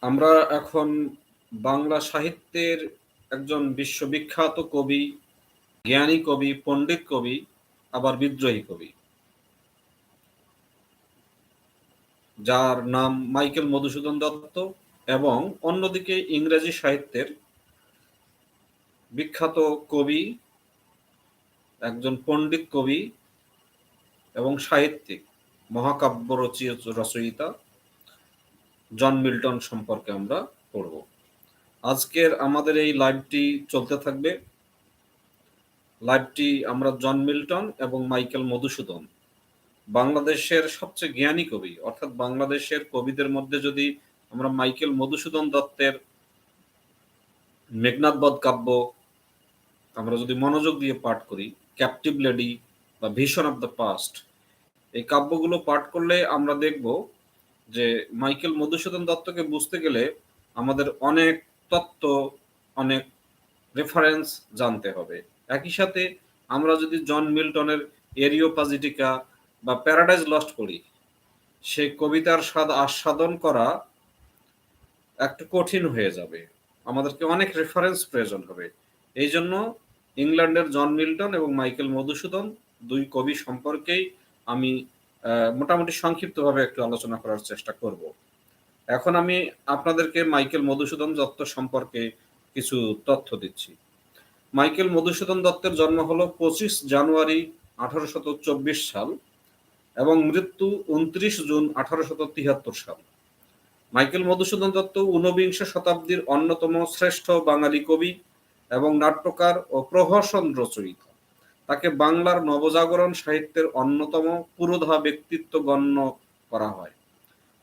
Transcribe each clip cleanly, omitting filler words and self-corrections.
আমরা এখন বাংলা সাহিত্যের একজন বিশ্ববিখ্যাত কবি, জ্ঞানী কবি, পণ্ডিত কবি, আবার বিদ্রোহী কবি, যার নাম মাইকেল মধুসূদন দত্ত, এবং অন্যদিকে ইংরেজি সাহিত্যের বিখ্যাত কবি, একজন পণ্ডিত কবি এবং সাহিত্যিক, মহাকাব্য রচয়িতা জন মিল্টন সম্পর্কে আমরা পড়ব। আজকের আমাদের এই লাইভটি চলতে থাকবে। লাইভটি আমরা জন মিল্টন এবং মাইকেল মধুসূদন, বাংলাদেশের সবচেয়ে জ্ঞানী কবি, অর্থাৎ বাংলাদেশের কবিদের মধ্যে যদি আমরা মাইকেল মধুসূদন দত্তের মেঘনাদবধ কাব্য আমরা যদি মনোযোগ দিয়ে পাঠ করি, ক্যাপটিভ লেডি বা ভিশন অফ দ্য পাস্ট, এই কাব্যগুলো পাঠ করলে আমরা দেখব যে মাইকেল মধুসূদন দত্তকে বুঝতে গেলে আমাদের অনেক তত্ত্ব, অনেক রেফারেন্স জানতে হবে। একই সাথে আমরা যদি জন মিল্টনের এরিওপাজিটিকা বা প্যারাডাইজ লস্ট পড়ি, সেই কবিতার স্বাদ আস্বাদন করা একটু কঠিন হয়ে যাবে, আমাদেরকে অনেক রেফারেন্স প্রয়োজন হবে। এই জন্য ইংল্যান্ডের জন মিল্টন এবং মাইকেল মধুসূদন দুই কবি সম্পর্কেই আমি মোটামুটি সংক্ষিপ্তভাবে একটু আলোচনা করার চেষ্টা করব। এখন আমি আপনাদেরকে মাইকেল মধুসূদন দত্ত সম্পর্কে কিছু তথ্য দিচ্ছি। মাইকেল মধুসূদন দত্তের জন্ম হলো 25 জানুয়ারি 1824 সাল এবং মৃত্যু 29 জুন 1873 সাল। মাইকেল মধুসূদন দত্ত ঊনবিংশ শতাব্দীর অন্যতম শ্রেষ্ঠ বাঙালি কবি এবং নাট্যকার ও প্রহসন রচয়িতা। তাকে বাংলার নবজাগরণ সাহিত্যের অন্যতম পুরোধা ব্যক্তিত্ব গণ্য করা হয়।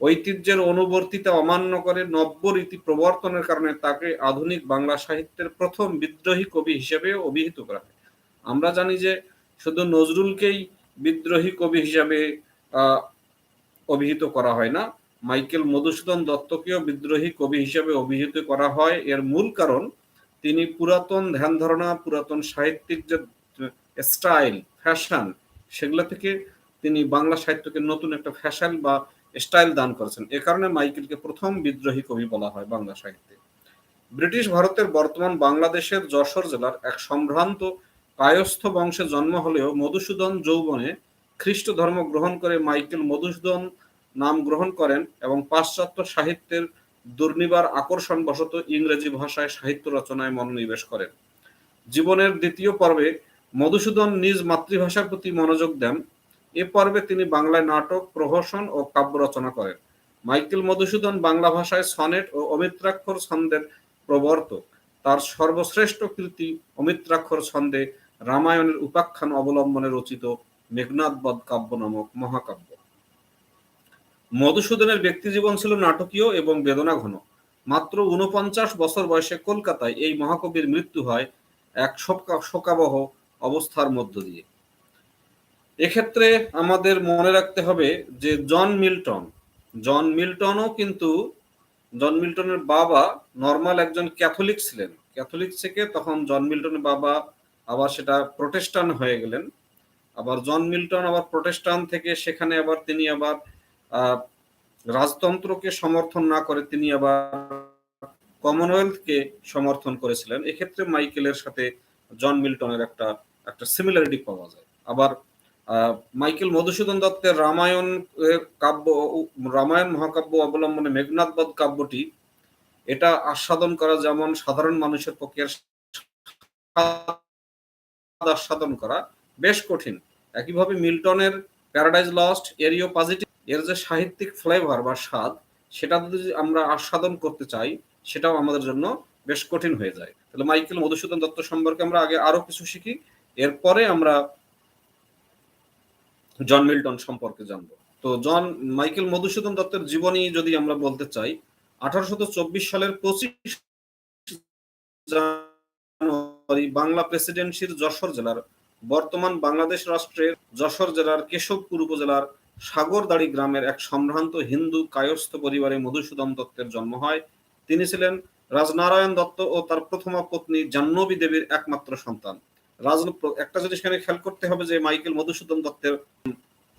ঐতিহ্যের অনুবর্তিতা অমান্য করে নব্য রীতি প্রবর্তনের কারণে তাকে আধুনিক বাংলা সাহিত্যের প্রথম বিদ্রোহী কবি হিসেবে অভিহিত করা হয়। আমরা জানি যে শুধু নজরুলকেই বিদ্রোহী কবি হিসাবে অভিহিত করা হয় না, মাইকেল মধুসূদন দত্তকেও বিদ্রোহী কবি হিসেবে অভিহিত করা হয়। এর মূল কারণ তিনি পুরাতন ধ্যান ধারণা, পুরাতন সাহিত্যিক যে স্টাইল, ফ্যাশন, সেগুলো থেকে তিনি বাংলা সাহিত্যকে নতুন একটা ফ্যাশন বা স্টাইল দান করেছেন। এ কারণে মাইকেলকে প্রথম বিদ্রোহী কবি বলা হয় বাংলা সাহিত্যে। ব্রিটিশ ভারতের বর্তমান বাংলাদেশের যশোর জেলার এক সম্ভ্রান্ত কায়স্থ বংশে জন্ম হলেও মধুসূদন যৌবনে খ্রিস্ট ধর্ম গ্রহণ করে মাইকেল মধুসূদন নাম গ্রহণ করেন এবং পাশ্চাত্য সাহিত্যের দুর্নিবার আকর্ষণ বশত ইংরেজি ভাষায় সাহিত্য রচনায় মনোনিবেশ করেন। জীবনের দ্বিতীয় পর্বে মধুসূদন নিজ মাতৃভাষার প্রতি মনোযোগ দেন। এ পর্বে তিনি বাংলায় নাটক, প্রহসন ও কাব্য রচনা করেন। মাইকেল মধুসূদন বাংলা ভাষায় সনেট ও অমিত্রাক্ষর ছন্দের প্রবর্তক। তার সর্বশ্রেষ্ঠ কৃতি অমিত্রাক্ষর ছন্দে রামায়ণের উপাখ্যান অবলম্বনে রচিত মেঘনাদবধ কাব্য নামক মহাকাব্য। মধুসূদনের ব্যক্তিজীবন ছিল নাটকীয় এবং বেদনাঘন। মাত্র 49 বছর বয়সে কলকাতায় এই মহাকবির মৃত্যু হয় এক শোকাবহ অবস্থার মধ্য দিয়ে। এক্ষেত্রে আমাদের মনে রাখতে হবে যে জন মিল্টনের বাবা নর্মাল একজন ক্যাথলিক ছিলেন। ক্যাথলিক থেকে তখন জন মিল্টনের বাবা আবার সেটা প্রোটেস্টান্ট হয়ে গেলেন। আবার জন মিল্টন আবার প্রোটেস্টান্ট থেকে সেখানে আবার তিনি আবার রাজতন্ত্রকে সমর্থন না করে তিনি আবার কমনওয়েলথকে সমর্থন করেছিলেন। এক্ষেত্রে মাইকেলের সাথে জন মিল্টনের একটা সিমিলারিটি পাওয়া যায়। আবার মাইকেল মধুসূদন দত্তের রামায়ণ মহাকাব্য অবলম্বনে মেঘনাদবধ কাব্যটি, এটা আস্বাদন করা যেমন সাধারণ মানুষের পক্ষে আস্বাদন করা বেশ কঠিন, একইভাবে মিল্টনের প্যারাডাইজ লস্ট, এরিওপাজিটিভ, এর যে সাহিত্যিক ফ্লেভার বা স্বাদ, সেটা যদি আমরা আস্বাদন করতে চাই সেটাও আমাদের জন্য বেশ কঠিন হয়ে যায়। তাহলে মাইকেল মধুসূদন দত্ত সম্পর্কে আমরা আগে আরো কিছু শিখি, এরপরে আমরা জন মিল্টন সম্পর্কে জানবো। তো মাইকেল মধুসূদন দত্তের জীবনী যদি আমরা বলতে চাই, 1824 সালের 25 জানুয়ারি বাংলা প্রেসিডেন্সির যশোর জেলার, বর্তমান বাংলাদেশ রাষ্ট্রের যশোর জেলার কেশবপুর উপজেলার সাগরদাড়ি গ্রামের এক সম্ভ্রান্ত হিন্দু কায়স্থ পরিবারে মধুসূদন দত্তের জন্ম হয়। তিনি ছিলেন রাজনারায়ণ দত্ত ও তার প্রথমা পত্নী জাহ্নবী দেবীর একমাত্র সন্তান। একটা জিনিস এখানে খেয়াল করতে হবে যে মাইকেল মধুসূদন দত্তের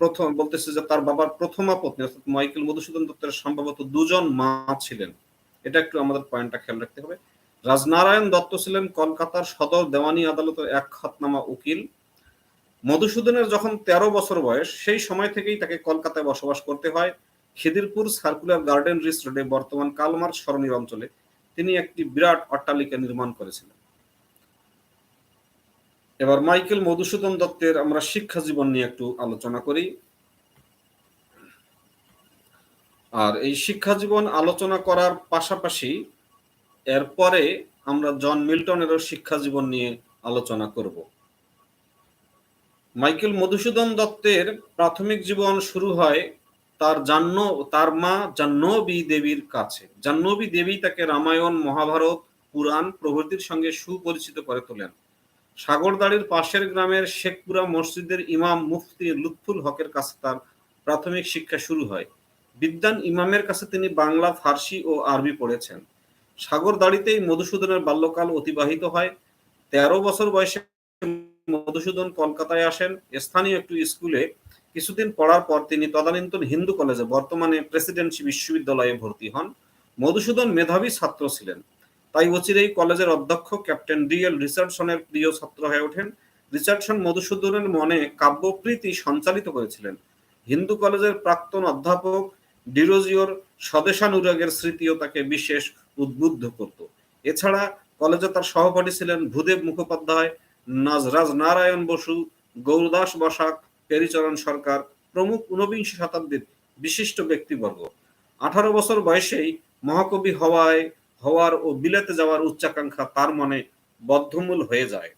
প্রথম বলতেছে যে তার বাবার প্রথমা পত্নী, অর্থাৎ মাইকেল মধুসূদন দত্তের সম্ভবত দুজন মা ছিলেন। এটা একটু আমাদের পয়েন্টটা খেয়াল রাখতে হবে। রাজনারায়ণ দত্ত ছিলেন কলকাতার সদর দেওয়ানি আদালতের এক খ্যাতনামা উকিল। মধুসূদনের যখন ১৩ বছর বয়স, সেই সময় থেকেই তাকে কলকাতায় বসবাস করতে হয়। খিদিরপুর সার্কুলার গার্ডেন রিচ রোডে, বর্তমান কালমার্ক সরণির অঞ্চলে তিনি একটি বিরাট অট্টালিকা নির্মাণ করেছিলেন। এবার মাইকেল মধুসূদন দত্তের আমরা শিক্ষা জীবন নিয়ে একটু আলোচনা করি। আর এই শিক্ষা জীবন আলোচনা করার পাশাপাশি এরপরে আমরা জন মিল্টনেরও শিক্ষা জীবন নিয়ে আলোচনা করব। মাইকেল মধুসূদন দত্তের প্রাথমিক জীবন শুরু হয় তার মা জাহ্নবী দেবীর কাছে। জাহ্নবী দেবী তাকে রামায়ণ, মহাভারত, পুরাণ প্রভৃতির সঙ্গে সুপরিচিত করে তোলেন। সাগরদাড়ির পাশের গ্রামের শেখপুরা মসজিদের ইমাম মুফতি লুৎফুল হকের কাছে তার প্রাথমিক শিক্ষা শুরু হয়। বিদ্বান ইমামের কাছে তিনি বাংলা, ফার্সি ও আরবি পড়েছেন। সাগরদাড়িতেই মধুসূদনের বাল্যকাল অতিবাহিত হয়। ১৩ বছর বয়সে মধুসূদন কলকাতায় আসেন। স্থানীয় একটু স্কুলে কিছুদিন পড়ার পর তিনি তদানীন্তন হিন্দু কলেজে, বর্তমানে প্রেসিডেন্সি বিশ্ববিদ্যালয়ে ভর্তি হন। মধুসূদন মেধাবী ছাত্র ছিলেন, তাই অচিরেই কলেজের অধ্যক্ষ ক্যাপ্টেন ডি.এল. রিচার্ডসনের প্রিয় ছাত্র হয়ে ওঠেন। রিচার্ডসন মধুসূদনের মনে কাব্যপ্রীতি সঞ্চালিত করেছিলেন। হিন্দু কলেজের প্রাক্তন অধ্যাপক ডিরোজিওর স্বদেশানুরাগের স্মৃতিও তাকে বিশেষ উদ্বুদ্ধ করত। এছাড়া কলেজে তার সহপাঠী ছিলেন ভূদেব মুখোপাধ্যায়, রাজনারায়ণ বসু, গৌরদাস বসাক, পেরিচরণ সরকার প্রমুখ ঊনবিংশ শতাব্দীর বিশিষ্ট ব্যক্তিবর্গ। 18 বছর বয়সেই মহাকবি হওয়ার ও বিলেতে যাওয়ার উচ্চাকাঙ্ক্ষা তার মনে বদ্ধমূল হয়ে যায়।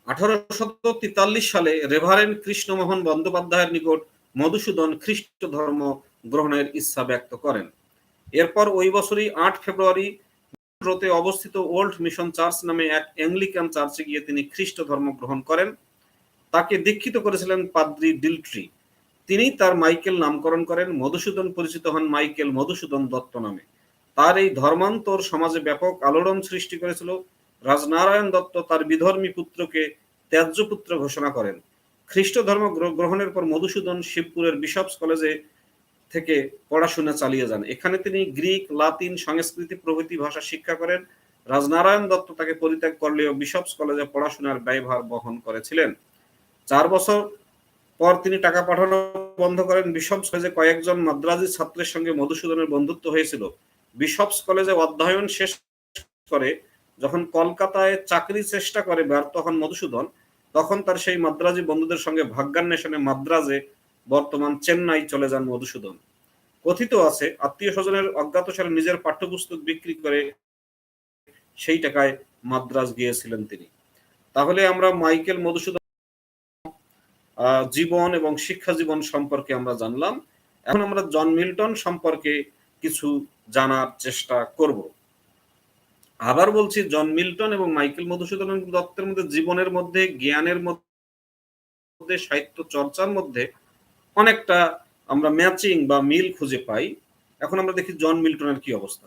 1843 সালে রেভারেন্ড কৃষ্ণমোহন বন্দ্যোপাধ্যায়ের নিকট মধুসূদন খ্রিস্ট ধর্ম গ্রহণের ইচ্ছা ব্যক্ত করেন। এরপর ওই বছরই 8 ফেব্রুয়ারি রোতে অবস্থিত ওল্ড মিশন চার্চ নামে এক অ্যাংলিকান চার্চে গিয়ে তিনি খ্রিস্ট ধর্ম গ্রহণ করেন। তাকে দীক্ষিত করেছিলেন পাদ্রি ডিলট্রি। তিনি তার মাইকেল নামকরণ করেন। মধুসূদন পরিচিত হন মাইকেল মধুসূদন দত্ত নামে। তার এই ধর্মান্তর সমাজে ব্যাপক আলোড়ন সৃষ্টি করেছিল। রাজনারায়ণ দত্ত তার বিধর্মী পুত্রকে ত্যায্য পুত্র ঘোষণা করেন। খ্রিস্ট ধর্ম গ্রহণের পর মধুসূদন শিবপুরের বিশপস কলেজে থেকে পড়াশোনা চালিয়ে যান। এখানে তিনি গ্রিক, লাতিন, সংস্কৃতি প্রভৃতি ভাষা শিক্ষা করেন। রাজনারায়ণ দত্ত তাকে পরিত্যাগ করলেও বিশপস কলেজে পড়াশোনার ব্যয়ভার বহন করেছিলেন। 4 বছর পর তিনি টাকা পাঠানো বন্ধ করেন। বিশপস কলেজে কয়েকজন মাদ্রাজি ছাত্রের সঙ্গে মধুসূদনের বন্ধুত্ব হয়েছিল। বিশপস কলেজে অধ্যয়ন শেষ করে যখন কলকাতায় চাকরি চেষ্টা করে ব্যর্থ হন মধুসূদন, তখন তার সেই মাদ্রাজি বন্ধুদের সঙ্গে ভাগ্যান্বেষণে মাদ্রাজে, বর্তমান চেন্নাই চলে যান মধুসূদন। কথিত আছে আত্মীয় স্বজনের অজ্ঞাতসারে নিজের পাঠ্যপুস্তক বিক্রি করে সেই টাকায় মাদ্রাজ গিয়েছিলেন তিনি। তাহলে আমরা মাইকেল মধুসূদন জীবন এবং শিক্ষা জীবন সম্পর্কে আমরা জানলাম। এখন আমরা জন মিল্টন সম্পর্কে কিছু জানার চেষ্টা করব। আবার বলছি, জন মিল্টন এবং মাইকেল মধুসূদন দত্তের মধ্যে জীবনের মধ্যে, জ্ঞানের মধ্যে, সাহিত্য চর্চার মধ্যে অনেকটা আমরা ম্যাচিং বা মিল খুঁজে পাই। এখন আমরা দেখি জন মিল্টনের কি অবস্থা।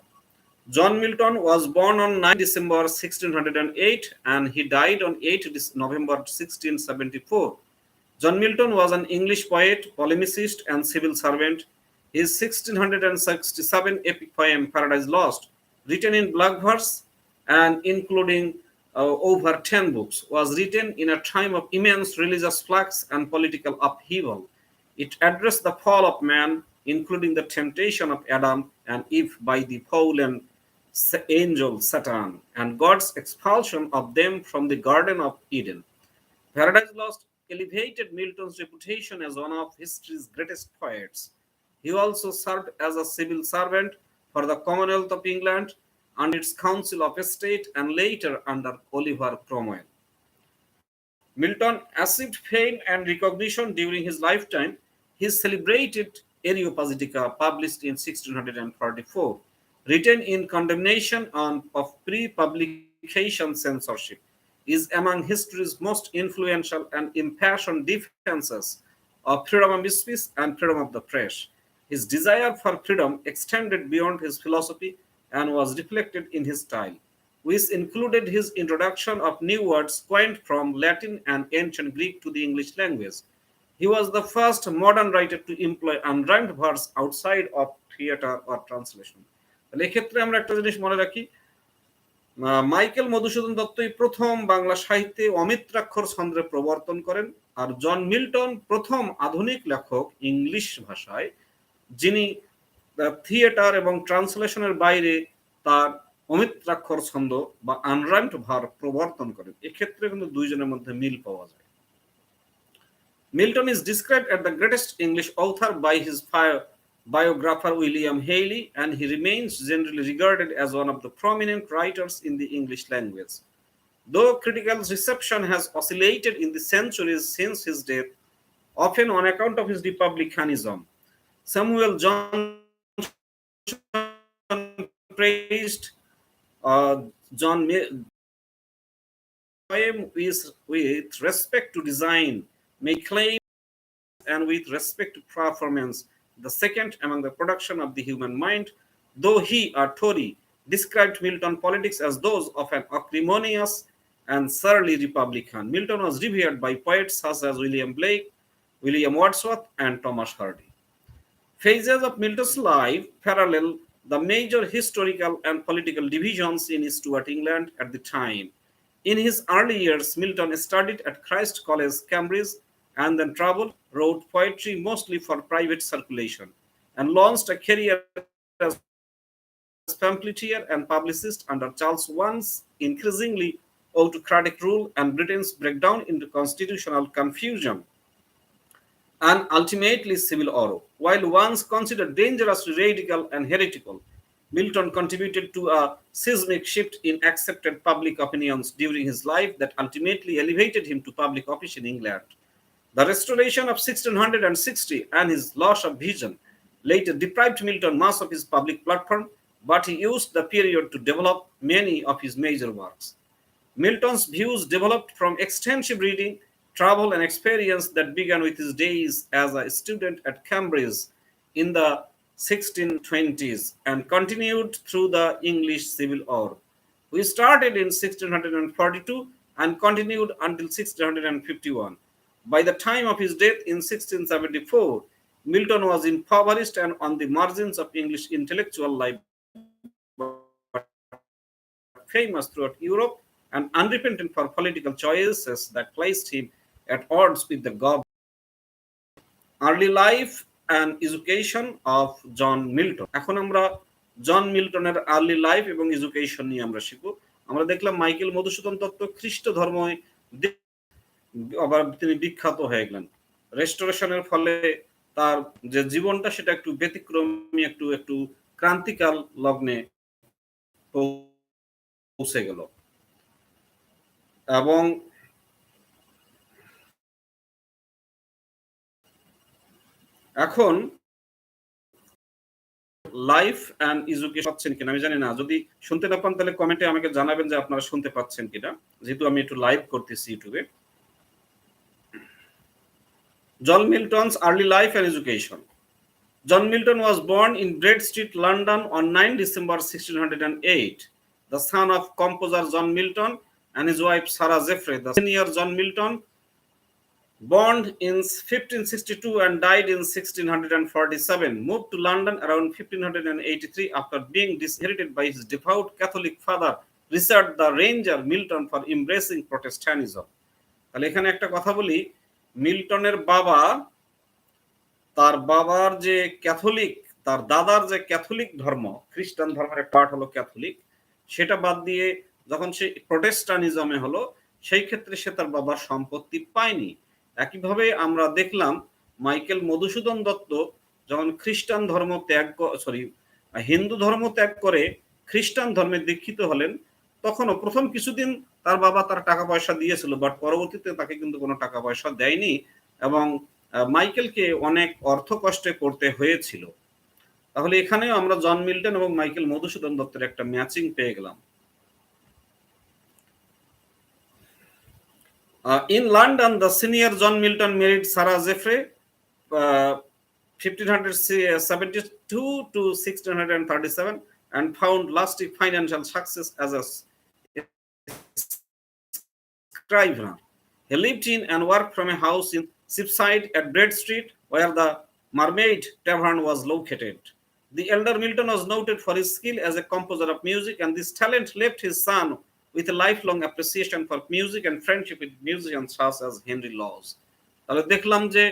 John Milton was born on 9 December 1608 and he died on 8 November 1674. John Milton was an English poet, polemicist, and civil servant. His 1667 epic poem Paradise Lost, written in black verse and including over 10 books, was written in a time of immense religious flux and political upheaval. It addressed the fall of man, including the temptation of Adam and Eve by the fallen angel Satan and God's expulsion of them from the Garden of Eden. Paradise Lost elevated Milton's reputation as one of history's greatest poets. He also served as a civil servant for the Commonwealth of England and its Council of State, and later under Oliver Cromwell. Milton achieved fame and recognition during his lifetime. His celebrated Areopagitica, published in 1644, written in condemnation of pre-publication censorship, is among history's most influential and impassioned defenses of freedom of speech and freedom of the press. His desire for freedom extended beyond his philosophy and was reflected in his style, which included his introduction of new words coined from Latin and ancient Greek to the English language. He was the first modern writer to employ unrhymed verse outside of theatre or translation. তাহলে এক্ষেত্রে আমরা একটা জিনিস মনে রাখি, Michael Madhusudan দত্তই প্রথম বাংলা সাহিত্যে অমিত্রাক্ষর ছন্দের প্রবর্তন করেন, আর জন মিল্টন প্রথম আধুনিক লেখক ইংলিশ ভাষায় যিনি থিয়েটার এবং ট্রান্সলেশনের বাইরে তার অমিত্রাক্ষর ছন্দ বা আনরাইমড ভার্ব প্রবর্তন করেন। এক্ষেত্রে কিন্তু দুইজনের মধ্যে মিল পাওয়া যায়। Milton is described as the greatest English author by his biographer William Haley, and he remains generally regarded as one of the prominent writers in the English language. Though critical reception has oscillated in the centuries since his death, often on account of his republicanism, Samuel Johnson praised John with respect to design, may claim, and with respect to performance, the second among the production of the human mind, though he, a Tory, described Milton politics as those of an acrimonious and surly republican. Milton was revered by poets such as William Blake, William Wordsworth, and Thomas Hardy. Phases of Milton's life parallel the major historical and political divisions in Stuart England at the time. In his early years, Milton studied at Christ College, Cambridge, and then traveled, wrote poetry mostly for private circulation, and launched a career as pamphleteer and publicist under Charles I's increasingly autocratic rule and Britain's breakdown into constitutional confusion and ultimately civil war. While once considered dangerously radical and heretical, Milton contributed to a seismic shift in accepted public opinions during his life that ultimately elevated him to public office in England. The restoration of 1660 and his loss of vision later deprived Milton much of his public platform, but he used the period to develop many of his major works. Milton's views developed from extensive reading, travel, and experience that began with his days as a student at Cambridge in the 1620s and continued through the English Civil War. We started in 1642 and continued until 1651. By the time of his death in 1674, Milton was impoverished and on the margins of English intellectual life, famous throughout Europe and unrepentant for political choices that placed him at odds with the government. Early life and education of John Milton. এখন আমরা জন মিল্টনের early life এবং education নিয়ে আমরা শিখব। আমরা দেখলাম Michael Madhusudan Dutta খ্রিস্ট ধর্ম আবার তিনি বিখ্যাত হয়ে গেলেন। রেস্টোরেশনের ফলে তার যে জীবনটা সেটা একটু ব্যতিক্রমী, একটু ক্রান্তিকাল লগ্নে পৌঁছে গেল। এবং এখন লাইফ অ্যান্ড এডুকেশন পাচ্ছেন কিনা আমি জানি না, যদি শুনতে না পান তাহলে কমেন্টে আমাকে জানাবেন যে আপনারা শুনতে পাচ্ছেন কিনা, যেহেতু আমি একটু লাইভ করতেছি ইউটিউবে। John Milton's early life and education. John Milton was born in Bread Street, London on 9 December 1608, the son of composer John Milton and his wife Sarah Jeffrey. The senior John Milton, born in 1562 and died in 1647, moved to London around 1583 after being disinherited by his devout Catholic father, Richard the Ranger Milton, for embracing Protestantism. তাহলে এখানে একটা কথা বলি, মিল্টনের বাবা, তার বাবার যে Catholic, তার দাদার যে ক্যাথলিক ধর্ম, খ্রিস্টান ধর্মের একটা পার্ট হলো ক্যাথলিক, সেটা বাদ দিয়ে যখন সে প্রোটেস্টানিজমে হলো, সেই ক্ষেত্রে সে তার বাবার সম্পত্তি পায়নি। একইভাবে আমরা দেখলাম মাইকেল মধুসূদন দত্ত যখন খ্রিস্টান ধর্ম হিন্দু ধর্ম ত্যাগ করে খ্রিস্টান ধর্মে দীক্ষিত হলেন, তখনও প্রথম কিছুদিন তার বাবা তার টাকা পয়সা দিয়েছিল, বাট পরবর্তীতে তাকে কিন্তু কোনো টাকা পয়সা দেয়নি এবং মাইকেলকে অনেক অর্থ কষ্টে করতে হয়েছিল। তাহলে এখানেও আমরা জন মিল্টন এবং মাইকেল মধুসূদন দত্তের একটা ম্যাচিং পেয়ে গেলাম। In London, the senior John Milton married Sarah Jeffrey, 1572 to 1637, and found lasting financial success as a scrivener. He lived in and worked from a house in Cheapside at Bread Street, where the Mermaid Tavern was located. The elder Milton was noted for his skill as a composer of music, and this talent left his son with a lifelong appreciation for music and friendship with musicians such as Henry Lawes. তাহলে দেখলাম যে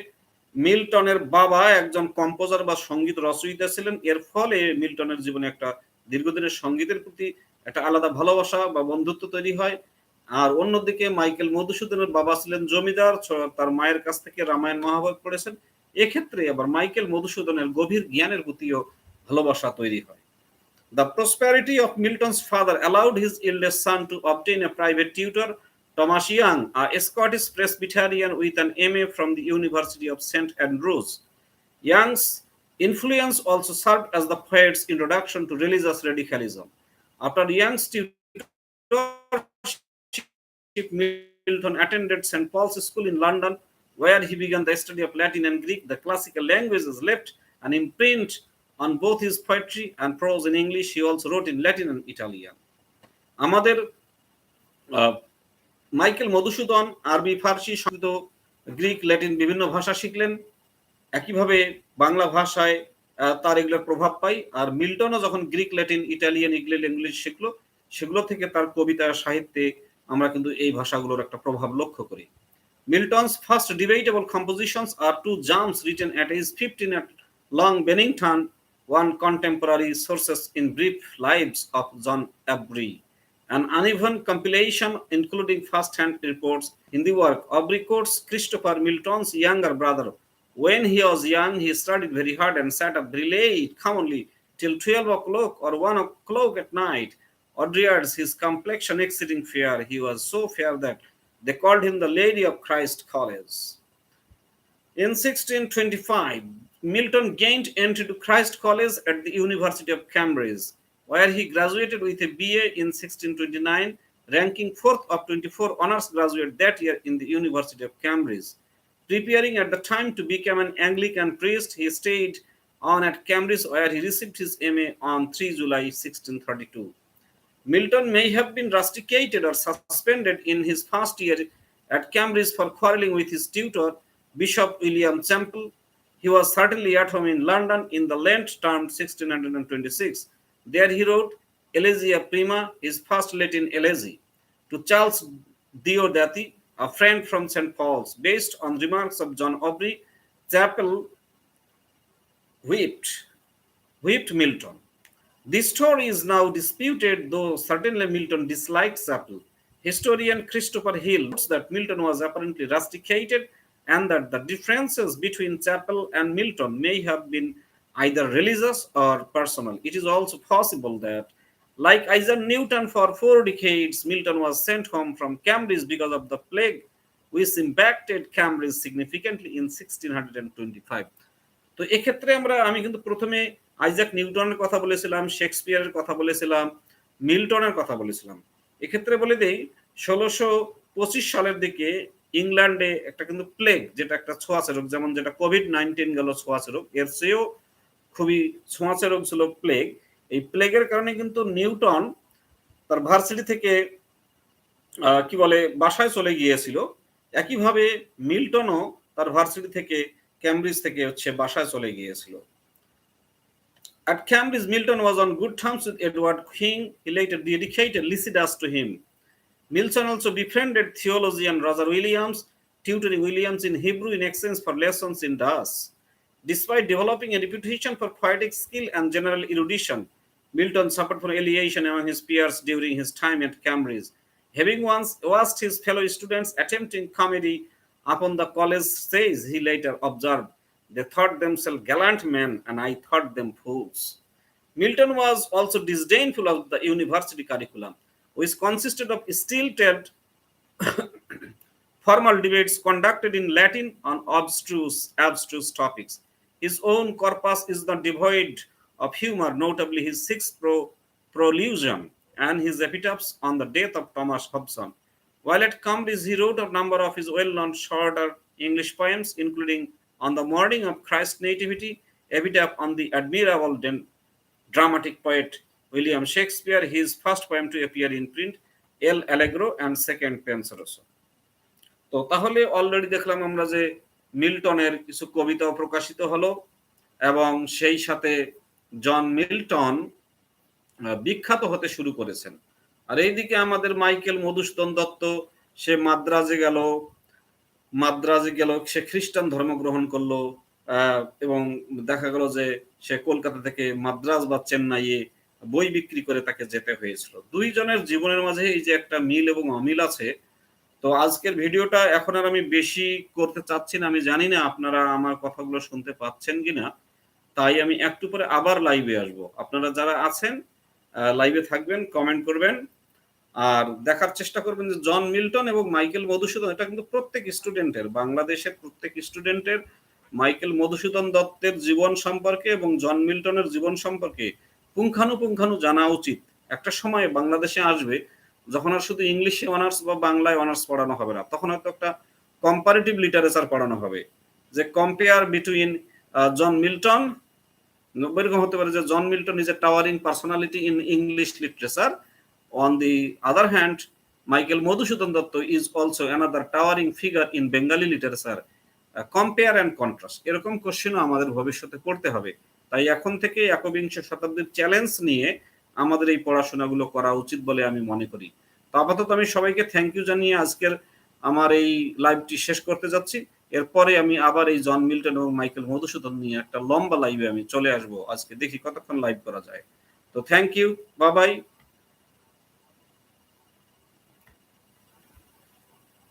মিল্টনের বাবা একজন composer বা সঙ্গীত রচয়িতা ছিলেন, এর ফলে মিল্টনের জীবনে একটা দীর্ঘদিনের সঙ্গীতের প্রতি একটা আলাদা ভালোবাসা বা বন্ধুত্ব তৈরি হয়। আর অন্যদিকে মাইকেল মধুসূদনের বাবা ছিলেন জমিদার, তার মায়ের কাছ থেকে রামায়ণ মহাভারত পড়েছেন। এক্ষেত্রে আবার মাইকেল মধুসূদনের গভীর জ্ঞানের প্রতিও ভালোবাসা তৈরি হয়। The prosperity of Milton's father allowed his eldest son to obtain a private tutor, Thomas Young, a Scottish Presbyterian with an MA from the University of St Andrews. Young's influence also served as the poet's introduction to religious radicalism. After Young's tutorship, Milton attended St Paul's School in London, where he began the study of Latin and Greek. The classical languages left an imprint on both his poetry and prose in English. He also wrote in Latin and Italian. আমাদের Michael Madhusudan আরবি, ফার্সি, সংস্কৃত, Greek, Latin বিভিন্ন ভাষা শিখলেন। একইভাবে বাংলা ভাষায় তার এগুলোর প্রভাব পাই। আর মিল্টনও যখন গ্রিক, ল্যাটিন, ইটালিয়ান, ইংলিশ শিখলো, সেগুলো থেকে তার কবিতা, সাহিত্যে আমরা কিন্তু এই ভাষাগুলোর একটা প্রভাব লক্ষ্য করি। Milton's first debatable compositions are two jams written at age 15 at Long Bennington, one contemporary sources in Brief Lives of John Aubrey, an uneven compilation including first-hand reports. In the work, Aubrey quotes Christopher Milton's younger brother. When he was young, he studied very hard and sat up very late, commonly till 12 o'clock or 1 o'clock at night. Aubrey adds, his complexion exceeding fair. He was so fair that they called him the Lady of Christ College. In 1625, Milton gained entry to Christ College at the University of Cambridge, where he graduated with a BA in 1629, ranking 4th of 24 honors graduates that year in the University of Cambridge. Preparing at the time to become an Anglican priest, he stayed on at Cambridge, where he received his MA on 3 July 1632. Milton may have been rusticated or suspended in his first year at Cambridge for quarreling with his tutor, Bishop William Champel. He was certainly at home in London in the Lent term 1626. There he wrote Elegia Prima, his first Latin elegy, to Charles Diodati, a friend from St. Paul's. Based on remarks of John Aubrey, Champel whipped Milton. This story is now disputed, though certainly Milton disliked Champel. Historian Christopher Hill notes that Milton was apparently rusticated and that the differences between Champel and Milton may have been either religious or personal. It is also possible that, like Isaac Newton for 4 decades, Milton was sent home from Cambridge because of the plague, which impacted Cambridge significantly in 1625. তো এক্ষেত্রে আমি কিন্তু প্রথমে Isaac নিউটনের কথা বলেছিলাম, শেক্সপিয়ারের কথা বলেছিলাম, মিল্টনের কথা বলেছিলাম। এক্ষেত্রে বলে দেই 1625 সালের দিকে ইংল্যান্ডে একটা কিন্তু প্লেগ, যেটা একটা ছোঁয়াচে রোগ, যেমন যেটা কোভিড-19 গেল ছোঁয়াচে রোগ, এর চেয়েও খুবই ছোঁয়াচে রোগ ছিল প্লেগ। এই প্লেগের কারণে কিন্তু নিউটন তার ভার্সিটি থেকে বাসায় চলে গিয়েছিল। একইভাবে মিল্টনও তার ভার্সিটি থেকে, ক্যামব্রিজ থেকে বাসায় চলে গিয়েছিল। At Cambridge, Milton was on good terms with Edward King. He later dedicated Lycidas to him. Milton also befriended theologian Roger Williams, tutoring Williams in Hebrew in exchange for lessons in Dutch. Despite developing a reputation for poetic skill and general erudition, Milton suffered from alienation among his peers during his time at Cambridge. Having once watched his fellow students attempting comedy upon the college stage, he later observed, they thought themselves gallant men, and I thought them fools. Milton was also disdainful of the university curriculum, which consisted of still-told formal debates conducted in Latin on abstruse topics. His own corpus is not devoid of humor, notably his sixth prolusion and his epitaphs on the death of Thomas Hobson. While at Cambridge, he wrote a number of his well-known shorter English poems, including On the Morning of Christ's Nativity, epitaph on the admirable dramatic poet William Shakespeare, his first poem to appear in print, El Allegro, and second Penseroso. তো তাহলে already দেখলাম আমরা যে মিল্টনের কিছু কবিতাও প্রকাশিত হলো, এবং সেই সাথে জন মিল্টন বিখ্যাত হতে শুরু করেছেন। আর এইদিকে আমাদের মাইকেল মধুসূদন দত্ত, সে মাদ্রাজে গেল, সে খ্রিস্টান ধর্ম গ্রহণ করলো, এবং দেখা গেল যে সে কলকাতা থেকে মাদ্রাজ বা চেন্নাইয়ে বই বিক্রি করে তাকে যেতে হয়েছিল। দুইজনের জীবনের মাঝে এই যে একটা মিল এবং অমিল আছে। তো আজকের ভিডিওটা এখন আর আমি বেশি করতে চাচ্ছি না, আমি জানি না আপনারা আমার কথাগুলো শুনতে পাচ্ছেন কিনা, তাই আমি একটু পরে আবার লাইভে আসব। আপনারা যারা আছেন লাইভে থাকবেন, কমেন্ট করবেন, আর দেখার চেষ্টা করবেন যে জন মিল্টন এবং মাইকেল মধুসূদন, এটা কিন্তু প্রত্যেক স্টুডেন্টের, বাংলাদেশের প্রত্যেক স্টুডেন্টের মাইকেল মধুসূদন দত্তের জীবন সম্পর্কে এবং জন মিল্টনের জীবন সম্পর্কে পুঙ্খানুপুঙ্খানু জানা উচিত। একটা সময় বাংলাদেশে আসবে যখন আর শুধু ইংলিশে অনার্স বা বাংলায় অনার্স পড়ানো হবে না, তখন হয়তো একটা কম্পারেটিভ লিটারেচার পড়ানো হবে, যে কম্পেয়ার বিটুইন জন মিল্টন, এরকম হতে পারে যে John Milton is a towering personality in English literature, on the other hand Michael Madhusudan Datta is also another towering figure in Bengali literature, compare and contrast। এরকম কোশ্চেনও আমাদের ভবিষ্যতে পড়তে হবে। তাই এখন থেকে একবিংশ শতাব্দীর চ্যালেঞ্জ নিয়ে আমাদের এই পড়াশোনাগুলো করা উচিত বলে আমি মনে করি। তো আপাতত আমি সবাইকে থ্যাংক ইউ জানিয়ে আজকের আমার এই লাইভটি শেষ করতে যাচ্ছি। এরপরে আমি আবার এই জন মিল্টন এবং মাইকেল মধুসূদন নিয়ে একটা লম্বা লাইভে আমি চলে আসবো। আজকে দেখি কতক্ষণ লাইভ করা যায়। তো থ্যাংক ইউ, বাই বাই।